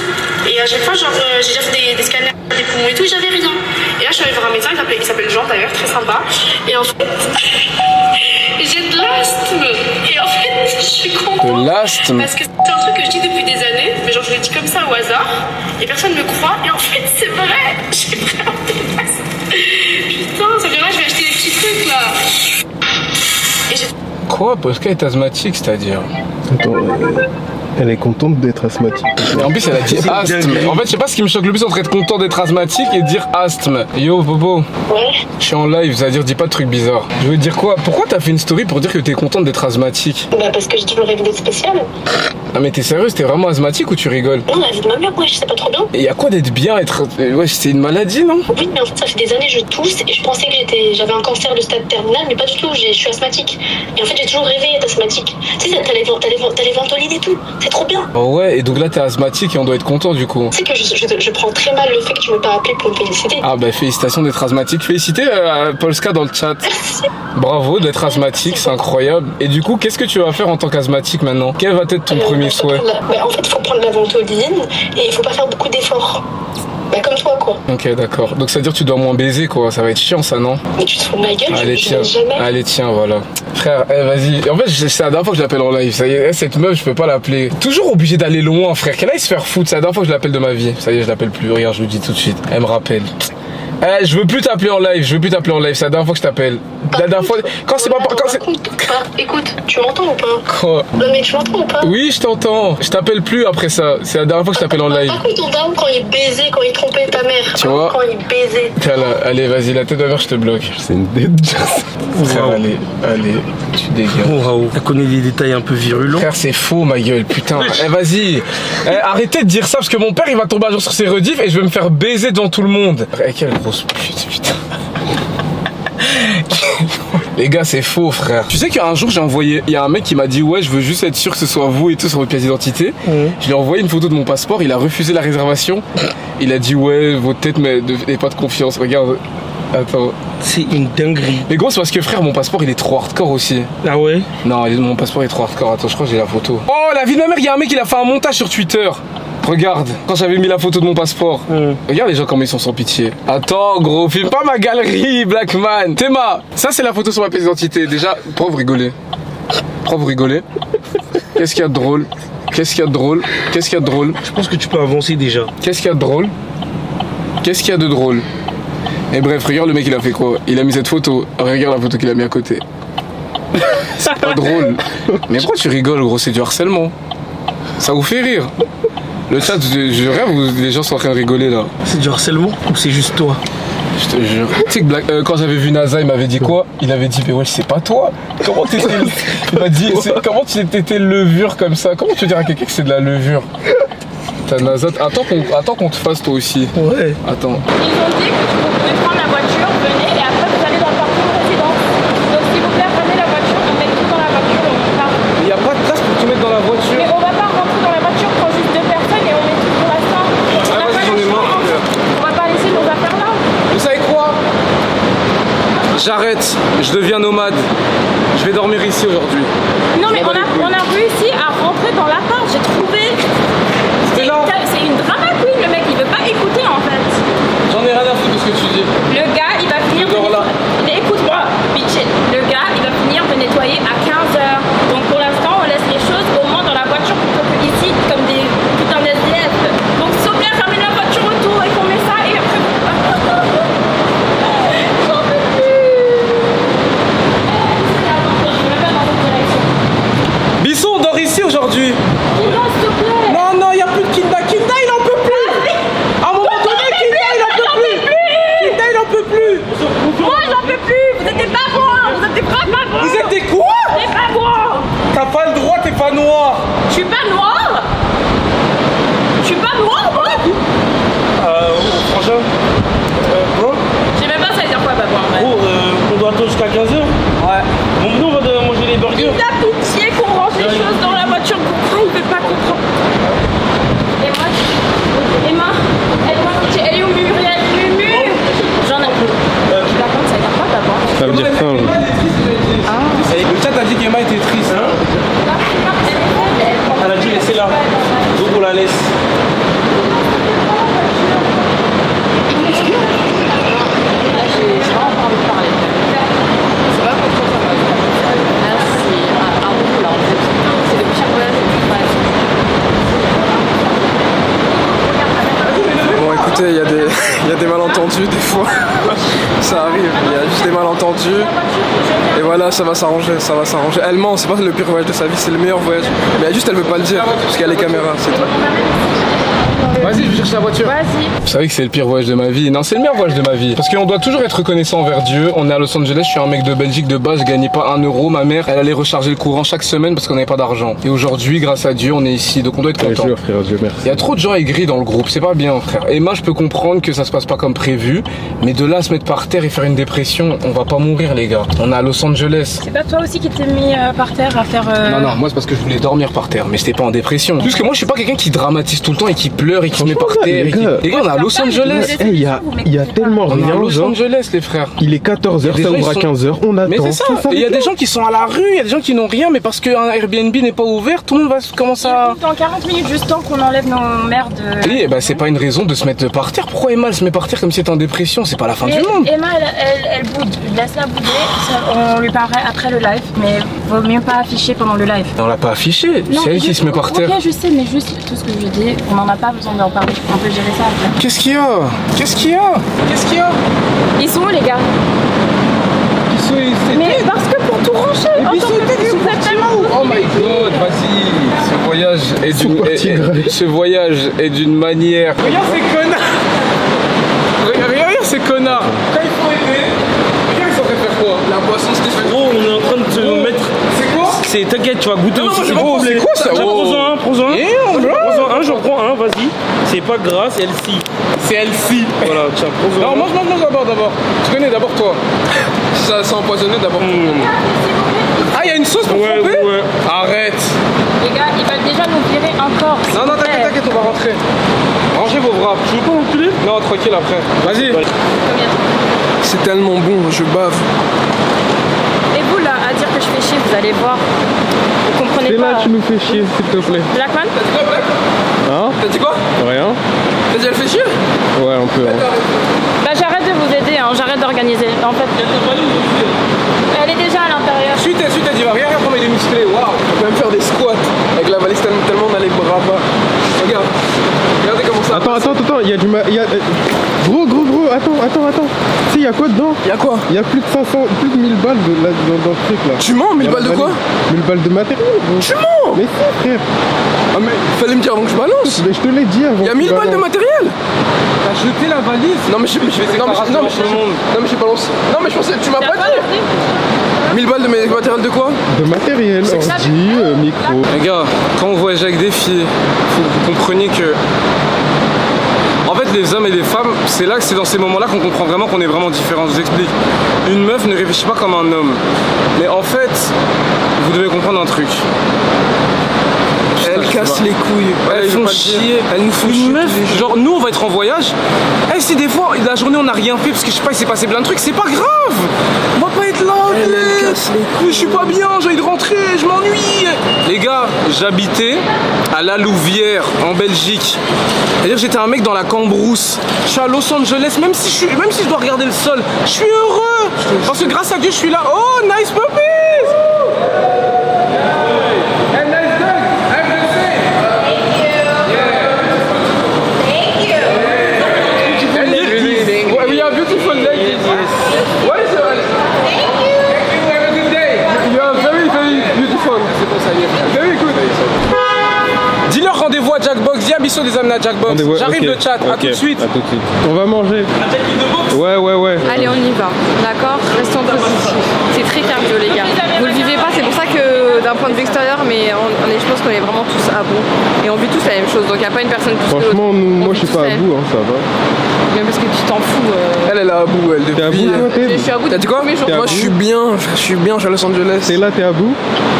Et à chaque fois, genre, j'ai déjà fait des scanners des poumons et tout, j'avais rien. Et là, je suis allée voir un médecin, il s'appelle Jean d'ailleurs, très sympa. Et en fait, j'ai de l'asthme. Et en fait, je suis contente. De l'asthme? Parce que c'est un truc que je dis depuis des années, mais genre, je le dis comme ça au hasard. Et personne me croit. Et en fait, c'est vrai. J'ai vraiment des asthmes. Putain, ça fait vrai, je vais acheter des petits trucs là. Et j'ai Quoi? Polska est asthmatique, c'est-à-dire? Attends, elle est contente d'être asthmatique. Et en plus, elle a dit asthme. En fait, je sais pas ce qui me choque le plus entre être content d'être asthmatique et dire asthme. Yo, Bobo. Ouais. Je suis en live, c'est-à-dire dis pas de trucs bizarres. Je veux dire quoi? Pourquoi t'as fait une story pour dire que t'es contente d'être asthmatique? Bah parce que j'ai toujours rêvé d'être spéciale. Ah mais t'es sérieuse? T'es vraiment asthmatique ou tu rigoles? Non, la vie de ma mère, ouais, je sais pas trop bien. Et y a quoi d'être bien, être... Ouais, c'est une maladie, non? Oui, mais en fait, ça fait des années que je tousse et je pensais que j'avais un cancer de stade terminal, mais pas du tout, je suis asthmatique. Et en fait, j'ai toujours rêvé d'être asthmatique. Tu sais, t'as les ventolines et tout, c'est trop bien. Oh ouais, et donc là t'es asthmatique et on doit être content du coup. Tu sais que je prends très mal le fait que tu me pas appelé pour me féliciter. Ah bah félicitations d'être asthmatique. Félicitez Polska dans le chat. Bravo d'être asthmatique, c'est incroyable. Et du coup, qu'est-ce que tu vas faire en tant qu'asthmatique maintenant? Quel va être ton premier souhait? En fait, il faut prendre la ventoline et il faut pas faire beaucoup d'efforts. Bah comme toi quoi. Ok d'accord, donc ça veut dire que tu dois moins baiser quoi, ça va être chiant ça non? Mais tu te fous de ma gueule, Allez je tiens, jamais. allez tiens voilà. Frère, vas-y, en fait c'est la dernière fois que je l'appelle en live, ça y est, cette meuf je peux pas l'appeler. Toujours obligé d'aller loin frère, qu'elle aille se faire foutre, c'est la dernière fois que je l'appelle de ma vie. Ça y est je l'appelle plus, regarde je le dis tout de suite, elle me rappelle. Je veux plus t'appeler en live, c'est la dernière fois que je t'appelle. La dernière fois, quand c'est pas... Quand c'est... Écoute, tu m'entends ou pas? Quoi? Non mais tu m'entends ou pas? Oui je t'entends, je t'appelle plus après ça, c'est la dernière fois que je t'appelle en live. Par contre ton daron quand il baisait, quand il trompait ta mère. Tu vois? Quand il baisait. Tiens là, allez vas-y, la tête de mère je te bloque. C'est une dette. Frère, allez, tu dégages. Waouh, elle connaît des détails un peu virulents. Frère, c'est faux, ma gueule, putain. Vas-y. Arrêtez de dire ça parce que mon père il va tomber un jour sur ses rediffs et je vais me faire baiser devant tout le monde. Quelle grosse pute, putain. Les gars, c'est faux, frère. Tu sais qu'un jour j'ai envoyé, il y a un mec qui m'a dit ouais, je veux juste être sûr que ce soit vous et tout sur votre pièce d'identité. Je lui ai envoyé une photo de mon passeport, il a refusé la réservation. Il a dit ouais, votre tête n'est pas de confiance. Regarde. Attends. C'est une dinguerie. Mais gros, c'est parce que frère, mon passeport il est trop hardcore aussi. Ah ouais? Non, mon passeport est trop hardcore. Attends, je crois que j'ai la photo. Oh, la vie de ma mère, il y a un mec qui a fait un montage sur Twitter. Regarde, quand j'avais mis la photo de mon passeport. Regarde les gens comme ils sont sans pitié. Attends, gros, filme pas ma galerie, Blackman. Théma, ça c'est la photo sur ma pièce d'identité. Déjà, pourquoi vous rigolez? Pourquoi vous rigolez? Qu'est-ce qu'il y a de drôle? Qu'est-ce qu'il y a de drôle? Qu'est-ce qu'il y a de drôle? Je pense que tu peux avancer déjà. Qu'est-ce qu'il y a de drôle? Qu'est-ce qu'il y a de drôle? Et bref, regarde le mec, il a fait quoi? Il a mis cette photo. Regarde la photo qu'il a mis à côté. C'est pas drôle. Mais pourquoi tu rigoles, gros? C'est du harcèlement. Ça vous fait rire? Le chat, je rêve où les gens sont en train de rigoler là. C'est du harcèlement ou c'est juste toi? Je te jure. Tu sais que quand j'avais vu NASA, il m'avait dit quoi? Il avait dit, mais ouais, c'est pas toi. Comment t'étais. Il m'a dit, comment tu étais levure comme ça? Comment tu veux dire à quelqu'un que c'est de la levure? T'as NASA. Attends qu'on te fasse toi aussi. Ouais. Attends. Ils ont dit que vous pouvez prendre la voiture, venez et après vous allez dans le parking résidence. Donc s'il vous plaît, prenez la voiture, on met tout dans la voiture et on part. Il n'y a pas de place pour te mettre dans la voiture. Mais on va pas rentrer dans la voiture, on prend juste 2 personnes et on met tout pour l'instant. vas-y, j'en ai marre. On va pas laisser nos affaires là. Vous savez quoi? J'arrête, je deviens nomade. Je vais dormir ici aujourd'hui. Non mais on a réussi à rentrer dans l'appart, j'ai trouvé. C'est une drama queen, le mec il veut pas écouter en fait. J'en ai rien à foutre de ce que tu dis. Le gars il va venir. Écoute-moi, bitch. Le gars il va venir me nettoyer à 15h. Donc pour l'instant on laisse les choses au moins dans la voiture plutôt que ici comme des putains d'SDF. Donc s'il vous plaît, ramène la voiture autour et qu'on met ça et après. J'en peux plus. Bisson, on dort ici aujourd'hui. regarde. Il a pitié qu'on range les choses dans la voiture. Pourquoi il veut pas comprendre? Emma, elle est où Muriel? Mumu. J'en ai plus. Par contre, ça garde pas d'abord. Ça veut dire quoi? Le chat a dit qu'Emma était triste. Hein? Elle a dit laissez-la. Donc on la laisse. Bon, écoutez, il y a des malentendus des fois. Ça arrive, il y a juste des malentendus. Et voilà, ça va s'arranger, ça va s'arranger. Elle ment, c'est pas le pire voyage de sa vie, c'est le meilleur voyage. Mais juste, elle veut pas le dire, parce qu'il y a les caméras, c'est tout. Vas-y, je vais chercher la voiture. Vas-y. Vous savez que c'est le pire voyage de ma vie. Non, c'est le meilleur voyage de ma vie. Parce qu'on doit toujours être reconnaissant envers Dieu. On est à Los Angeles, je suis un mec de Belgique de base, je gagnais pas 1 euro. Ma mère, elle allait recharger le courant chaque semaine parce qu'on n'avait pas d'argent. Et aujourd'hui, grâce à Dieu, on est ici. Donc on doit être content. Frère, Dieu merci. Il y a trop de gens aigris dans le groupe, c'est pas bien, frère. Emma, je peux comprendre que ça se passe pas comme prévu. Mais de là à se mettre par terre et faire une dépression, on va pas mourir, les gars. On est à Los Angeles. C'est pas toi aussi qui t'es mis par terre à faire. Non, moi c'est parce que je voulais dormir par terre, mais j'étais pas en dépression. Parce que moi je suis pas quelqu'un qui dramatise tout le temps et qui pleure et qui se met par terre. Les gars, on est à Los Angeles. Il y a tellement On est à rien. Los Angeles, les frères. Il est 14h, ça ouvre à 15h, on attend. Mais c'est ça. Et il y a des gens qui sont à la rue, il y a des gens qui n'ont rien, mais parce qu'un Airbnb n'est pas ouvert, tout le monde va commencer à. Dans 40 minutes, juste temps qu'on enlève nos merdes. Oui, et bah c'est pas une raison de se mettre par terre. Pourquoi Emma elle se met par terre comme si elle était en dépression? C'est pas la fin du monde. Emma, elle boude. Laisse-la bouder. On lui parlerait après le live, mais vaut mieux pas afficher pendant le live. On l'a pas affiché, c'est elle qui se met par terre. Ok, je sais, mais juste tout ce que je lui dis, on n'en a pas besoin d'en parler. On peut gérer ça après. Qu'est-ce qu'il y a? Qu'est-ce qu'il y a? Qu'est-ce qu'il y a? Ils sont où les gars? Mais parce que pour tout ranger, Oh my god, vas-y. Ce voyage est d'une manière. Regarde ces connards. Regarde ces connards. Quand il faut aider, regarde ils sont fait faire quoi? La boisson Stéphane. Gros, on est en train de te mettre. C'est quoi? T'inquiète, tu vas goûter aussi. C'est quoi ça? Prends-en un, prends-en un, j'en prends un, vas-y. C'est pas gras, c'est elle-ci. C'est elle-ci. Voilà, tiens, prends-en un. Non, mange d'abord. Tu connais d'abord toi. Ça c'est empoisonné d'abord. Ah, il y a une sauce pour tromper? Ouais. Arrête. Les gars, ils veulent déjà nous virer encore. Non, t'inquiète, on va rentrer. Rangez vos wraps. Tu veux pas enculer? Non, tranquille après. Vas-y. C'est tellement bon, je bave. Et vous là, à dire que je fais chier, vous allez voir. Vous comprenez Et pas. là, tu nous fais chier, s'il te plaît. Blackman? Hein? T'as dit quoi? Rien? T'as dit elle fait chier? Ouais, un peu. Hein. Bah j'arrête de vous aider, hein. J'arrête d'organiser. En fait, elle est déjà à l'intérieur. Suis t'as dit, regarde comment il est musclé. Waouh. On peut même faire des squats avec la valise tellement on a les bras bas. Regarde. Regardez comment ça. Attends, il y a du Gros, attends. Tu sais, il y a quoi dedans? Y'a quoi? Il y a plus de 1000 balles dans le truc là. Tu mens? 1000 balles de quoi? 1000 balles de matériel. Gros. Tu mens? Mais si, frère. Ah mais fallait me dire avant que je balance. Mais je te l'ai dit avant. Y'a 1000 balles de matériel? T'as jeté la valise? Non mais je j'ai balancé. Non mais je pensais, tu m'as pas dit. 1000 balles de matériel de quoi? De matériel, ordi, micro. Les gars, quand on voyage avec des filles, faut que vous compreniez que. En fait, les hommes et les femmes, c'est dans ces moments-là qu'on comprend vraiment qu'on est vraiment différents. Je vous explique. Une meuf ne réfléchit pas comme un homme. Mais en fait, vous devez comprendre un truc. Elle casse les couilles. Elles font chier. Elles nous font chier. Une meuf, genre nous on va être en voyage. Et si des fois, la journée on n'a rien fait parce que je sais pas, il s'est passé plein de trucs, c'est pas grave. On va pas être là. Elle casse les couilles. Je suis pas bien, j'ai envie de rentrer, je m'ennuie. Les gars, j'habitais à La Louvière en Belgique. C'est-à-dire j'étais un mec dans la Cambrousse. Je suis à Los Angeles, même si je dois regarder le sol, je suis heureux. Parce que grâce à Dieu je suis là. Oh, nice puppies. Dis-leur rendez-vous à Jackbox, dis à Bissot des amener à Jackbox. J'arrive de chat, à tout de suite. À tout de suite. On va manger. Ouais. Allez, on y va. D'accord? Restons positifs. C'est très cardio, les gars. Vous le vivez pas, c'est pour ça que d'un point point de vue extérieur, mais je pense qu'on est vraiment tous à bout. Et on vit tous la même chose, donc il n'y a pas une personne plus que l'autre. Franchement, moi je suis pas à bout, hein, ça va. Mais parce que tu t'en fous. Elle est à bout, elle depuis. T'es à bout, toi, Je suis à bout T'as dit quoi? depuis mes jours. Moi je suis bien, je suis à Los Angeles. T'es là, t'es à bout?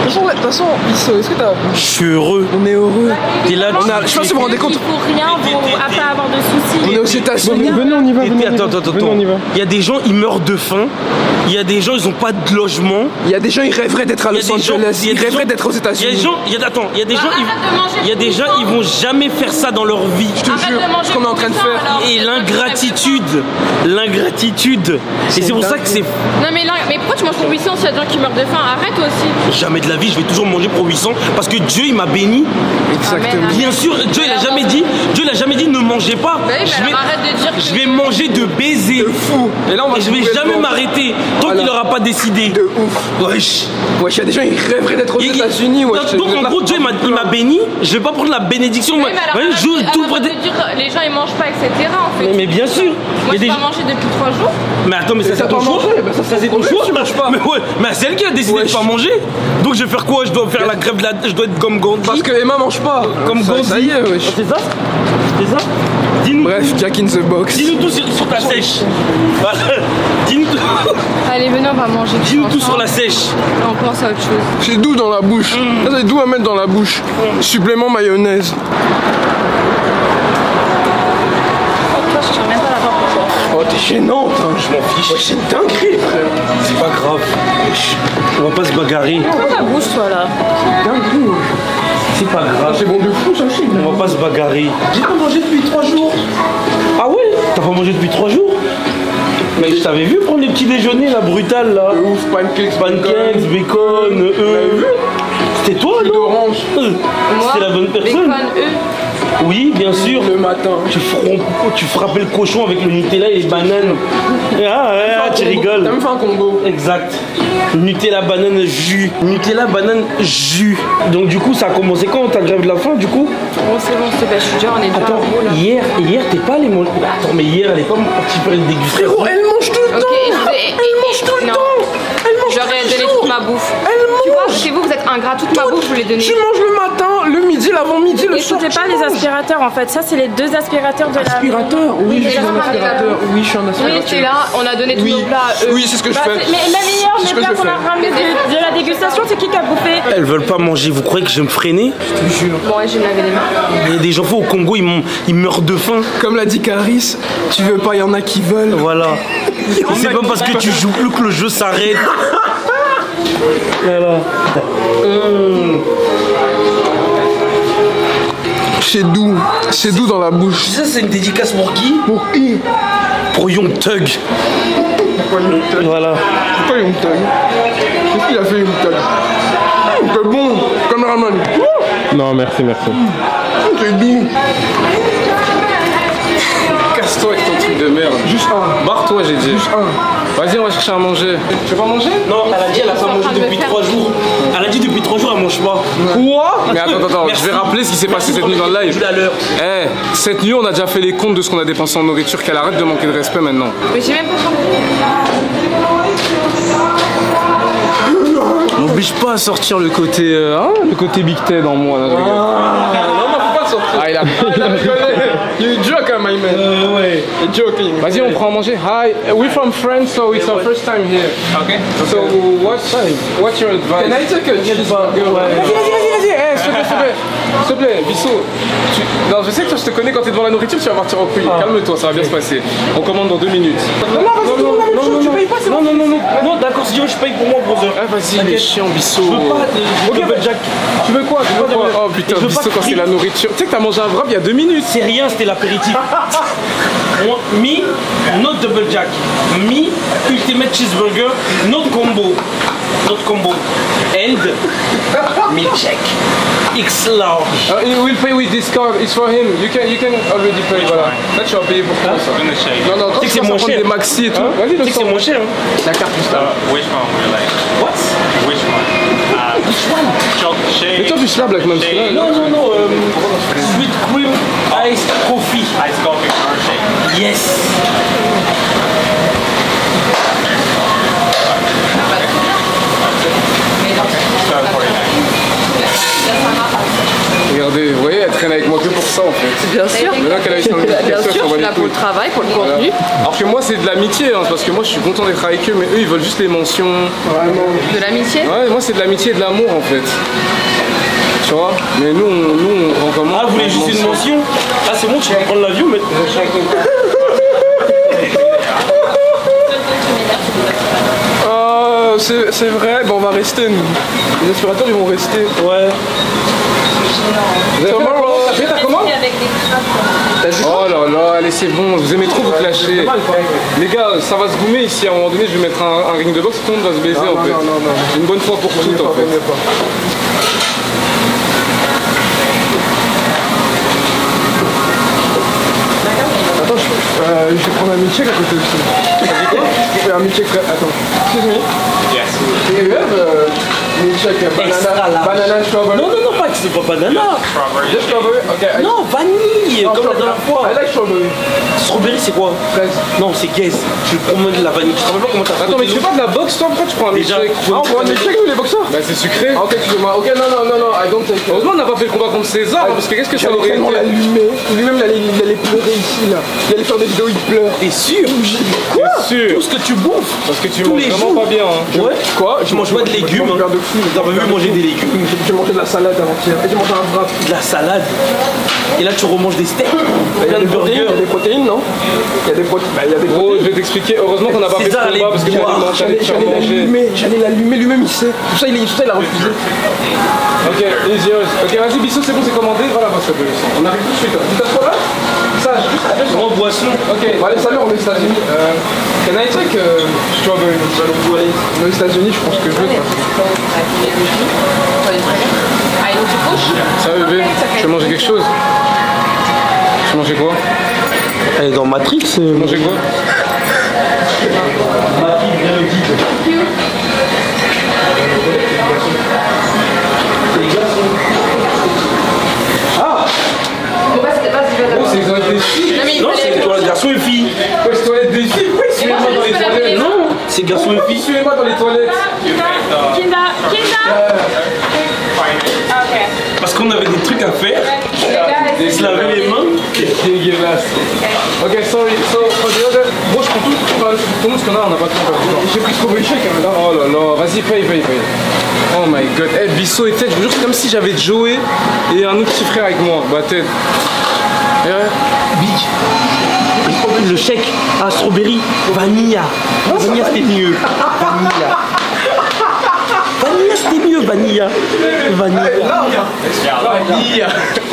De toute façon, Isso, est-ce que t'as à bout? Je suis heureux. On est heureux. T'es là, Je sais pas si vous vous rendez compte. Il faut rien pour pas avoir de soucis. On est aux États-Unis. Venez, on y va. Attends. Venez, on y va. Il y a des gens, ils meurent de faim. Il y a des gens, ils ont pas de logement. Il y a des gens, ils rêveraient d'être à Il y a Los des gens- Angeles. il y a Ils des rêveraient gens- d'être aux Il y a des États-Unis. gens, il y a des gens, ils vont jamais faire ça dans leur vie. Je te jure, ce qu'on est en train de faire. Et l'ingratitude. Et c'est pour ça que c'est Non mais pourquoi tu manges pour 800 s'il y a des gens qui meurent de faim? Arrête aussi. jamais de la vie, je vais toujours manger pour 800 parce que Dieu il m'a béni. Exactement. Bien sûr, Dieu il a jamais dit ne mangez pas. Bah oui, mais alors arrête de dire que- Je vais manger de baiser. De fou. Et là, on va Et je vais trouver jamais le nom. m'arrêter tant Voilà. qu'il n'aura pas décidé. De ouf. Wesh. Wesh, il y a des gens, ils rêveraient d'être aux États-Unis. Wesh. Donc en gros, Dieu il m'a béni. Je vais pas prendre la bénédiction. Oui, Moi, mais alors, ouais, arrête je tout de près de- dire les gens ils mangent pas, etc. en fait. Mais bien sûr. Moi Il y je a des pas mangé depuis 3 jours. Mais attends, mais ça c'est t'as ton pas choix. mangé, bah ça, c'est ton ton choix. problème, tu manges pas. Mais ouais, mais c'est elle qui a décidé de Wesh. pas manger. Donc je vais faire quoi? Je dois faire la grève de la. Je dois être comme Gandhi. Parce que Emma mange pas. Comme ça, Gandhi. ça y est, wesh. C'est ça? C'est ça? Dis-nous. Bref, Jack in the box. Dis-nous tout sur ta sèche. Voilà. Dis-nous tout, Allez, venez, on va manger. dis-nous tout sur la sèche. On pense à autre chose. C'est doux dans la bouche. Ça, c'est doux à mettre dans la bouche. Supplément mayonnaise. Je tiens même pas la porte. Oh, t'es gênante, hein. Je m'en fiche. Wesh, c'est une dinguerie, frère. C'est pas grave. On va pas se bagarrer. Pourquoi ta bouche, toi, là? Dinguerie. C'est pas grave. C'est bon de fou, ça chie. On va pas se bagarrer. J'ai pas mangé depuis 3 jours. Ah ouais? T'as pas mangé depuis 3 jours? Mais je t'avais vu prendre les petits déjeuners là, brutal là. De ouf, pancakes, Pancakes, bacon, C'était toi, non? d'orange. C'était la bonne personne. Bacon, Oui, bien sûr. Le matin. Tu frappais le cochon avec le Nutella et les bananes. Ah, tu rigoles. T'as même fait un combo. Exact. Nutella, banane, jus. Nutella, banane, jus. Donc du coup, ça a commencé quand ta grève de la faim, du coup? Bon, c'est bon, je suis déjà, on est déjà Attends, en gros là. hier, t'es pas allé manger. Attends, mais hier, elle est pas partie faire une dégustation. Frérot, elle mange tout le Ok, temps. elle mange tout le temps. Elle mange J'aurais tous les donné jours. toute ma bouffe. Elle Tu vois, mange. chez vous, vous êtes ingrat, toute ma bouffe, je vous l'ai donnée. Tu manges le matin, le midi, l'avant-midi, le soir. Écoutez pas tu les manges. aspirateurs, en fait. Ça, c'est les 2 aspirateur de la. Aspirateur, oui, je suis un les aspirateur. Oui, je suis un Oui, aspirateur. c'est là, on a donné tous Oui, nos plats à eux. oui, c'est ce que je Bah, fais. mais la meilleure, C'est ce les que plats je qu'on a fais. ramenés de la dégustation, c'est qui a bouffé? Elles veulent pas manger, vous croyez que je vais me freiner? Bon, ouais, je vais me laver les mains. Il y a des enfants au Congo, ils meurent de faim. Comme l'a dit Caris, tu veux pas, il y en a qui veulent. Voilà. C'est pas parce que tu joues plus que le jeu s'arrête. Voilà. C'est doux dans la bouche. Ça, c'est une dédicace pour qui? Pour qui? Pour Young Thug. Pourquoi Young Thug? Voilà. Pourquoi Young Thug? Qu'est-ce qu'il a fait Young Thug? C'est bon, cameraman. Non, merci. C'est doux. Casse-toi avec ton truc de merde. Juste un. Barre-toi, j'ai dit. Juste un. Vas-y, on va chercher à manger. Tu veux pas manger? Non, elle a dit elle a pas mangé depuis 3 jours. Elle a dit depuis 3 jours elle mange pas. Quoi? Mais attends, Merci. je vais rappeler ce qui s'est passé cette nuit dans le live. Tout à l'heure. Eh, cette nuit, on a déjà fait les comptes de ce qu'on a dépensé en nourriture. Qu'elle arrête de manquer de respect maintenant. Mais j'ai même pas compris. M'oblige pas à sortir le côté Big Ted en moi. Là, je rigole. Non, non, faut pas sortir. Ah, il a rigolé. You joke, my man. Ouais. You're joking. Vas-y, on prend à manger. Hi, we're from France, so it's our first time here. Okay. So what's your advice? Can I take a cheeseburger? Vas-y. Eh, s'il te plaît, Bissot. Non, je sais que toi, je te connais quand t'es devant la nourriture, tu vas partir en couille. Calme-toi, ça va bien se passer. On commande dans 2 minutes. Non, d'accord, si tu veux, je paye pour moi, brother. Ah, vas-y, il est chiant, Bissot. Je veux pas de double jack. Tu veux quoi? Oh putain, Je veux pas Bissot, de quand c'est frites. la nourriture. Tu sais que t'as mangé un wrap il y a 2 minutes. C'est rien, c'était l'apéritif. Me, not double jack. Me, ultimate cheeseburger, not combo. Not combo. And milkshake. X large. We'll pay with this card. It's for him. You can already pay. Voilà. Là, tu vas payer pour toi. Ça. Non, non, Tu sais que c'est tu vas moins prendre cher. des maxi et tout. Vas-y, Tu sais le que c'est moins cher. Hein. La carte juste là. Which one would you like? What? Which one? Which one? Chocolate shake. Mais toi, tu slabs like même celui-là. Non. Sweet cream iced coffee. Iced coffee or shake. Yes. $7.49. ça en fait. Bien sûr. Maintenant qu'elle a eu son Bien notification, sûr, je suis là pour le travail, pour le contenu. Alors que moi c'est de l'amitié, hein, parce que moi je suis content d'être avec eux, mais eux ils veulent juste les mentions. Vraiment. De l'amitié. Ouais, moi c'est de l'amitié et de l'amour en fait. Tu vois. Mais nous on recommande. Ah, vous voulez juste une mention? Ah, c'est bon, tu vas prendre l'avion, mais. C'est vrai, bon on va rester nous. Les aspirateurs ils vont rester. Ouais. Vous avez fait ta commande? Oh là là, allez c'est bon, vous aimez trop vous clasher. Les gars, ça va se goumer ici, à un moment donné je vais mettre un ring de boxe, tout le monde va se baiser en fait. Non. Une bonne fois pour toutes en fait. Attends, je vais prendre un milkshake à côté aussi. T'as dit quoi? Je vais faire un milkshake frère. Attends. Excuse me. Yes. Do you have milkshake banana strawberry? Non, pas que c'est pas banana. Just strawberry? Ok. Non, vanille, comme la dernière fois. I like strawberry. Strawberry, c'est quoi? Fraise. Non, c'est gaze. Je promets de la vanille. Je te rappelle pas comment t'as fait. Attends, mais tu fais pas de la boxe toi? Pourquoi tu prends un Déjà, milkshake? Ah, on prend un milkshake nous les boxeurs? Bah c'est sucré. Ah, ok, excuse-moi. Ok, non, I don't take it. Heureusement on n'a pas fait le combat contre César, parce que qu'est-ce que ça J'allais aurait tellement été? l'allumer. Lui-même, il allait pleurer ici, là. Il allait faire des vidéos, il pleure. T'es sûr? Quoi? Sûr. Tout ce que tu bouffes. Parce que tu tous manges les vraiment jours. pas bien. Hein. Ouais. Quoi? Je mange pas de légumes. Je mange de fou. T'as pas vu manger des légumes? J'ai mangé de la salade avant-hier. Et j'ai mangé un wrap. De la salade. Et là, tu remanges des steaks. Plein de Il y burgers. a des protéines, non? Il y a des protéines. Bah, il y a des Gros, protéines. je vais t'expliquer. Heureusement qu'on n'a pas fait César, le combat parce que j'allais te faire manger. J'allais l'allumer, lui-même il sait. Tout ça, il a refusé. Ok, easy. Ok, vas-y, Bissot, c'est bon, c'est commandé. Voilà, parce que on arrive tout de suite. Tu t'assois là? Ça, juste à Grand boisson. Ok, bon, allez, salut, on est aux États-Unis. Can I take strawberry? Aux États-Unis, je pense que je veux. Ça va, bébé? Tu veux manger quelque chose? Tu veux manger quoi? Elle est dans Matrix. Tu veux manger quoi? Ah! Oh, c'est les toilettes des filles! Non, c'est toi, garçon et fille. Ouais, c'est les toilettes des filles! Oui, suivez-moi dans les toilettes! Non, c'est garçon et fille. Suivez-moi dans les toilettes! Kinda. Ok. Parce qu'on avait des trucs à faire. Se laver les mains. C'est dégueulasse! Ok, sorry, so for the other. Moi, je prends tout le monde, parce qu'on a, on n'a pas tout le J'ai pris strawberry shake, hein, là. Oh là là, vas-y, paye. Oh my god, eh, Bissot et Ted, je vous jure, c'est comme si j'avais Joey et un autre petit frère avec moi. Bah, Ted. Big. Le chèque. Ah, strawberry. Vanilla. Vanilla, c'était mieux. Vanilla.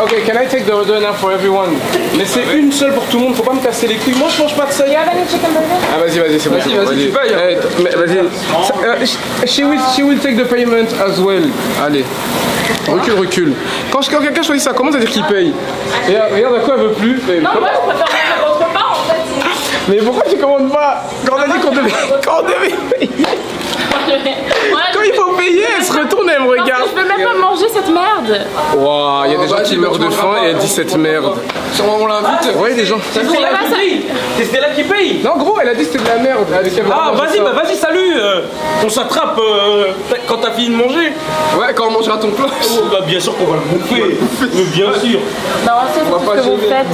Ok, can I take the order now for everyone? Mais c'est une seule pour tout le monde, faut pas me casser les couilles. Moi, je mange pas de ça. Ah, vas-y, c'est bon. Vas-y, tu payes. Vas-y. She will take the payment as well. Allez. Recule. Quand quelqu'un choisit sa commande, ça veut dire qu'il paye. Et regarde à quoi elle veut plus. Non, moi je préfère manger votre part en fait. Mais pourquoi tu commandes pas? Quand on a dit qu'on devait payer. Quand il faut payer, elle se retourne et elle me regarde. Je peux même pas manger cette merde. Waouh, il y a des gens qui meurent de faim et elle dit cette merde. Sûrement on l'invite. Ouais, des gens. C'est Stella qui paye. C'est Stella qui paye. Non, gros, elle a dit que c'était de la merde. Ah, vas-y, salut. On s'attrape quand t'as fini de manger. Ouais, quand on mangera ton plat. Oh, bah, bien sûr qu'on va le bouffer. Mais bien sûr. Non, c'est tout ce que vous faites.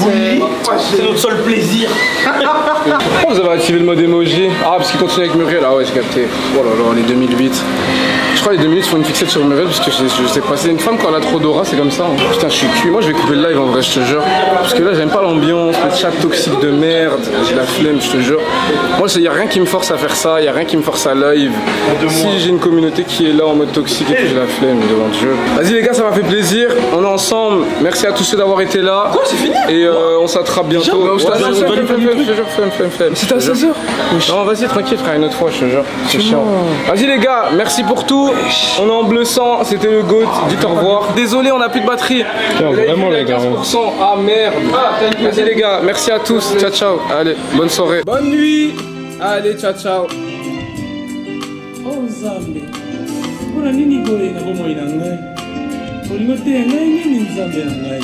C'est notre seul plaisir. Pourquoi vous avez activé le mode emoji? Ah, parce qu'il continue avec Muriel. Ah ouais, j'ai capté. Oh là là, les 2008. Je crois que les 2 minutes font une fixette sur Muriel parce que je sais pas. C'est une femme quand elle a trop d'aura, c'est comme ça. Hein. Putain, je suis cuit. Moi, je vais couper le live en vrai, je te jure. Parce que là, j'aime pas l'ambiance, le chat toxique de merde. J'ai la flemme, je te jure. Moi, il y a rien qui me force à faire ça. Il y a rien qui me force à live. Si j'ai une communauté qui est là en mode toxique et tout, j'ai la flemme devant Dieu. Vas-y, les gars, ça m'a fait plaisir. On est ensemble. Merci à tous ceux d'avoir été là. Quoi, c'est fini? Et on s'attrape bientôt. Flemme. C'était à 16h. Non, vas-y, tranquille, frère, une autre fois, je te jure. C'est chiant. Vas-y, les gars, merci pour tout. On est en bleu sang, c'était le GOAT. Dites au revoir. Désolé, on n'a plus de batterie. Tiens, vraiment, les gars. 15%. Ah merde. Vas-y, les gars, merci à tous. Ciao. Allez, bonne soirée. Bonne nuit. Allez, ciao. Oh Nzambe, mpona nini boye na bomoi na ngai? Olingo te ngai nini Nzambe na ngai?